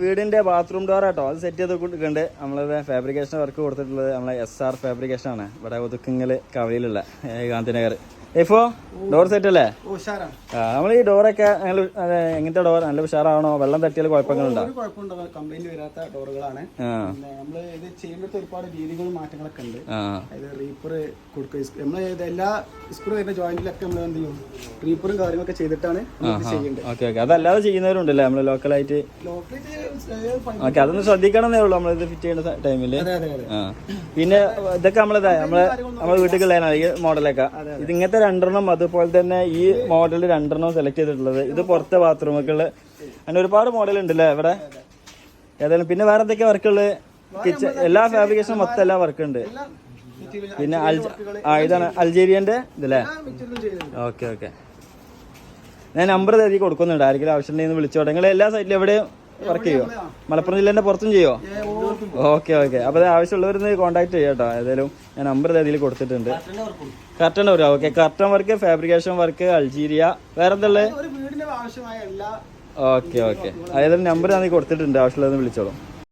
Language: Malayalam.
വീടിന്റെ ബാത്റൂം ഡോർ ആട്ടോ അത് സെറ്റ് ചെയ്ത് കൊടുക്കുന്നുണ്ട്. നമ്മളത് ഫാബ്രിക്കേഷൻ വർക്ക് കൊടുത്തിട്ടുള്ളത് നമ്മളെ SR ഫാബ്രിക്കേഷൻ ആണ്. ഇവിടെ ഒതുക്കിങ്ങല് കവലയിലുള്ള ഗാന്ധിനഗർ. ഇപ്പോ ഡോർ സെറ്റ് അല്ലേ? നമ്മൾ ഈ ഡോറൊക്കെ എങ്ങനത്തെ ഡോർ നല്ല ഉഷാറാണോ? വെള്ളം തട്ടിയാൽ കുഴപ്പങ്ങളുണ്ടോ? കംപ്ലൈന്റ് വരാത്ത ഡോറുകളാണ്. നമ്മള് ഇത് ചെയ്യുമ്പോഴത്തെ ഒരുപാട് രീതികളും മാറ്റങ്ങളൊക്കെ ഉണ്ട്. റീപ്പർ കൊടുക്കുക, നമ്മള് എല്ലാ സ്ക്രൂ വരുന്ന ജോയിന്റിലൊക്കെ നമ്മൾ എന്ത് ചെയ്യും, റീപ്പറും കാര്യങ്ങളൊക്കെ ചെയ്തിട്ടാണ് ചെയ്യുന്നത്. Okay okay. അതല്ലാതെ ചെയ്യുന്നവരുണ്ടല്ലേ നമ്മള് ലോക്കലായിട്ട്? ഓക്കെ, അതൊന്ന് ശ്രദ്ധിക്കണമെന്നേ ഉള്ളൂ നമ്മളിത് ഫിറ്റ് ചെയ്യുന്ന ടൈമില്. പിന്നെ ഇതൊക്കെ നമ്മളെ വീട്ടിലുള്ള ഈ മോഡലൊക്കെ ഇത് ഇങ്ങനത്തെ 2 അതുപോലെ തന്നെ ഈ മോഡൽ 2 സെലക്ട് ചെയ്തിട്ടുള്ളത്. ഇത് പുറത്തെ ബാത്റൂമൊക്കെ അങ്ങനെ ഒരുപാട് മോഡൽ ഉണ്ടല്ലേ ഇവിടെ ഏതായാലും. പിന്നെ വേറെ എന്തൊക്കെ വർക്കുള്ളത്? കിച്ചൺ എല്ലാ ഫാബ്രിക്കേഷനും മൊത്തം എല്ലാ വർക്ക് ഉണ്ട്. പിന്നെ ഇതാണ് അൾജീരിയന്റെ ഇതല്ലേ? Okay okay. ഞാൻ നമ്പർ എഴുതി കൊടുക്കുന്നുണ്ട്, ആരെങ്കിലും ആവശ്യമുണ്ടെങ്കിൽ വിളിച്ചോട്ടെ. നിങ്ങൾ എല്ലാ സൈറ്റിലും എവിടെയും വർക്ക് ചെയ്യോ? മലപ്പുറം ജില്ലേന്റെ പുറത്തും ചെയ്യോ? Okay okay. അപ്പോൾ ആവശ്യമുള്ളവരൊന്ന് കോൺടാക്ട് ചെയ്യാം കേട്ടോ. ഏതായാലും ഞാൻ നമ്പർ ഇതിൽ കൊടുത്തിട്ടുണ്ട്. Curtain work. Okay, curtain work, fabrication work, Algeria, വേറെ എന്തുള്ളത്? Okay okay. ഏതായാലും നമ്പർ ഞാൻ കൊടുത്തിട്ടുണ്ട്, ആവശ്യമുള്ളതെന്ന് വിളിച്ചോളൂ.